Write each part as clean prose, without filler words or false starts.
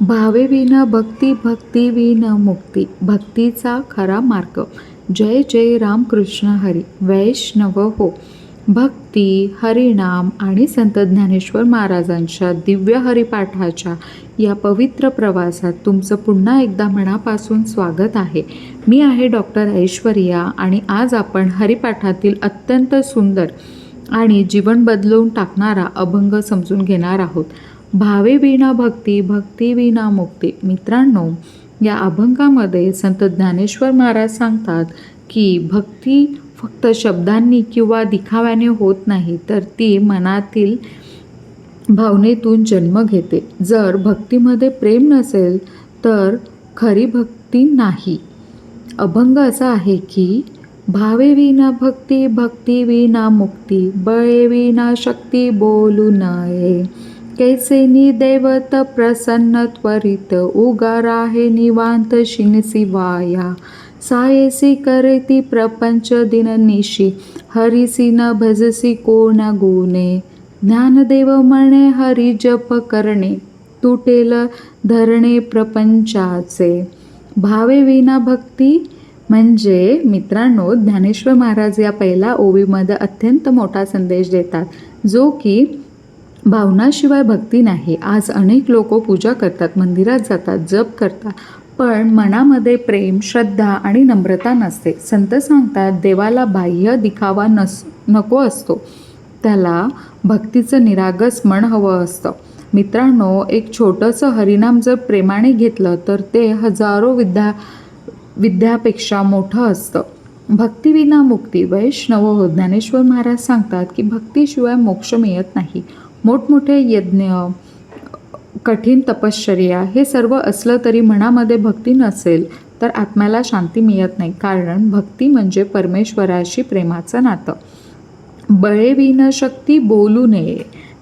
भावे विना भक्ती, भक्ती विना मुक्ती, भक्तीचा खरा मार्ग. जय जय रामकृष्ण हरी. वैष्णव हो. भक्ती, हरिनाम आणि संत ज्ञानेश्वर महाराजांच्या दिव्य हरिपाठाच्या या पवित्र प्रवासात तुमचं पुन्हा एकदा मनापासून स्वागत आहे. मी आहे डॉक्टर ऐश्वर्या आणि आज आपण हरिपाठातील अत्यंत सुंदर आणि जीवन बदलवून टाकणारा अभंग समजून घेणार आहोत. भावे विना भक्ती, भक्ती विना मुक्ती. मित्रांनो, या अभंगामध्ये संत ज्ञानेश्वर महाराज सांगतात की भक्ती फक्त शब्दांनी किंवा दिखाव्याने होत नाही, तर ती मनातील भावनेतून जन्म घेते. जर भक्तीमध्ये प्रेम नसेल तर खरी भक्ती नाही. अभंग असा आहे की भावे विना भक्ती, भक्ती विना मुक्ती, बळे विना शक्ती बोलू नये. कैसे दैवत प्रसन्न त्वरित, उगार आहे निवांत शिनसी वाया. सायसी करती प्रपंच दिननिशी, हरिसी न भजसी कोण गुणे. ज्ञानदेव म्हणे हरी जप करणे, तुटेल धरणे प्रपंचाचे. भावे विना भक्ती म्हणजे मित्रांनो, ज्ञानेश्वर महाराज या पहिल्या ओवीमध्ये अत्यंत मोठा संदेश देतात, जो की भावनाशिवाय भक्ती नाही. आज अनेक लोक पूजा करतात, मंदिरात जातात, जप करतात, पण मनामध्ये प्रेम, श्रद्धा आणि नम्रता नसते. संत सांगतात देवाला बाह्य दिखावा नको असतो, त्याला भक्तीचं निरागस मन हवं असतं. मित्रांनो, एक छोटंसं हरिनाम जर प्रेमाने घेतलं तर ते हजारो विद्यापेक्षा मोठं असतं. भक्तीविना मुक्ती. वैष्णव हो. ज्ञानेश्वर महाराज सांगतात की भक्तीशिवाय मोक्ष मिळत नाही. मोठमोठे यज्ञ, कठीण तपश्चर्या हे सर्व असलं तरी मनामध्ये भक्ती नसेल तर आत्म्याला शांती मिळत नाही. कारण भक्ती म्हणजे परमेश्वराशी प्रेमाचं नातं. बळे विना शक्ती बोलू नये.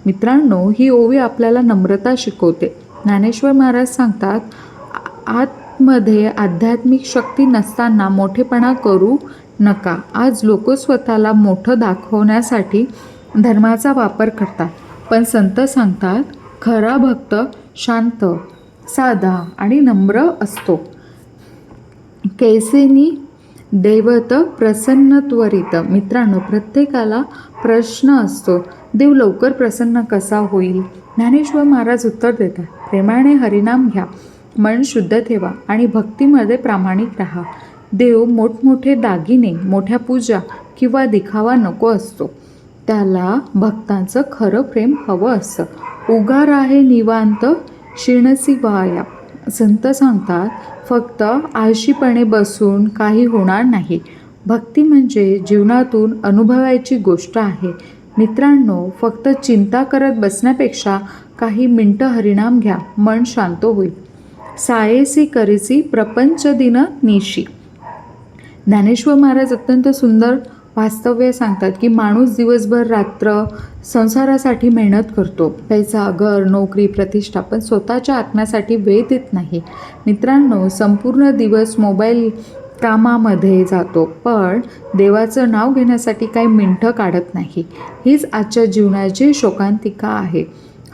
मित्रांनो, ही ओवी आपल्याला नम्रता शिकवते. ज्ञानेश्वर महाराज सांगतात आतमध्ये आध्यात्मिक शक्ती नसताना मोठेपणा करू नका. आज लोक स्वतःला मोठं दाखवण्यासाठी धर्माचा वापर करतात, पण संत सांगतात खरा भक्त शांत, साधा आणि नम्र असतो. कैसेनी दैवत प्रसन्न त्वरित. मित्रांनो, प्रत्येकाला प्रश्न असतो, देव लवकर प्रसन्न कसा होईल? ज्ञानेश्वर महाराज उत्तर देतात, प्रेमाने हरिनाम घ्या, मन शुद्ध ठेवा आणि भक्तीमध्ये प्रामाणिक राहा. देव मोठमोठे दागिने, मोठ्या पूजा किंवा दिखावा नको असतो, त्याला भक्तांचं खरं प्रेम हवं असतं. उगार आहे निवांत शिणसी वाया. संत सांगतात फक्त आळशीपणे बसून काही होणार नाही. भक्ती म्हणजे जीवनातून अनुभवायची गोष्ट आहे. मित्रांनो, फक्त चिंता करत बसण्यापेक्षा काही मिनटं हरिनाम घ्या, मन शांत होईल. सायेसी करीसी प्रपंच दिन निशी. ज्ञानेश्वर महाराज अत्यंत सुंदर वास्तव्य सांगतात की माणूस दिवसभर रात्र संसारासाठी मेहनत करतो, पैसा, घर, नोकरी, प्रतिष्ठा, पण स्वतःच्या आत्म्यासाठी वेळ देत नाही. मित्रांनो, संपूर्ण दिवस मोबाईल कामामध्ये जातो, पण देवाचं नाव घेण्यासाठी काही मिनटं काढत नाही. हीच आजच्या जीवनाची शोकांतिका आहे.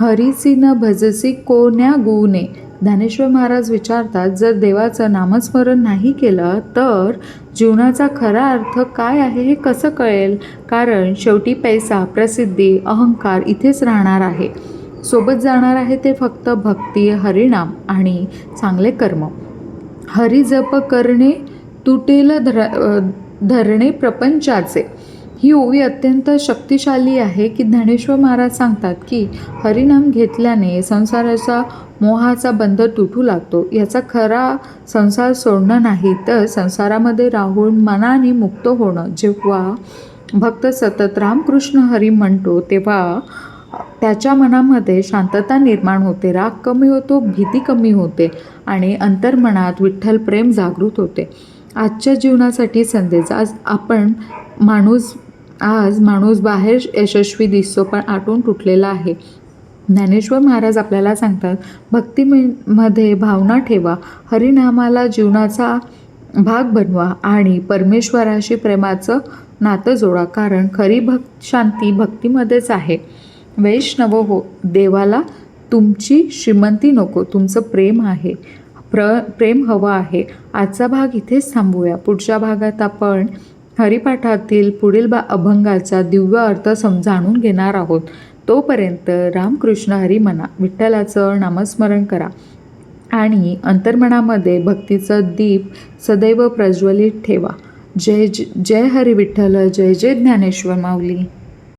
हरीसी न भजसी कोण्या गुणे. ज्ञानेश्वर महाराज विचारतात, जर देवाचं नामस्मरण नाही केलं तर जीवनाचा खरा अर्थ काय आहे हे कसं कळेल? कारण शेवटी पैसा, प्रसिद्धी, अहंकार इथेच राहणार आहे. सोबत जाणार आहे ते फक्त भक्ती, हरिनाम आणि चांगले कर्म. हरिजप करणे, तुटेल धरणे प्रपंचाचे. ही ओवी अत्यंत शक्तिशाली आहे की ज्ञानेश्वर महाराज सांगतात की हरिनाम घेतल्याने संसाराचा मोहाचा बंध तुटू लागतो. याचा खरा संसार सोडणं नाही, तर संसारामध्ये राहून मनाने मुक्त होणं. जेव्हा भक्त सतत रामकृष्ण हरी म्हणतो तेव्हा त्याच्या मनामध्ये शांतता निर्माण होते, राग कमी होतो, भीती कमी होते आणि अंतर्मनात विठ्ठल प्रेम जागृत होते. आजच्या जीवनासाठी संदेश. आज माणूस बाहेर यशस्वी दिसतो, पण आतून तुटलेला आहे. ज्ञानेश्वर महाराज आपल्याला सांगतात भक्तीमध्ये भावना ठेवा, हरिनामाला जीवनाचा भाग बनवा आणि परमेश्वराशी प्रेमाचं नातं जोडा. कारण खरी शांती भक्तीमध्येच आहे. वैष्णव हो. देवाला तुमची श्रीमंती नको, तुमचं प्रेम आहे, प्रेम हवं आहे. आजचा भाग इथेच थांबूया. पुढच्या भागात आपण हरिपाठातील पुढील अभंगाचा दिव्य अर्थ जाणून घेणार आहोत. तोपर्यंत रामकृष्ण हरी म्हणा, विठ्ठलाचं नामस्मरण करा आणि अंतर्मनामध्ये भक्तीचा दीप सदैव प्रज्वलित ठेवा. जय हरी विठ्ठल, जय जय ज्ञानेश्वर माऊली.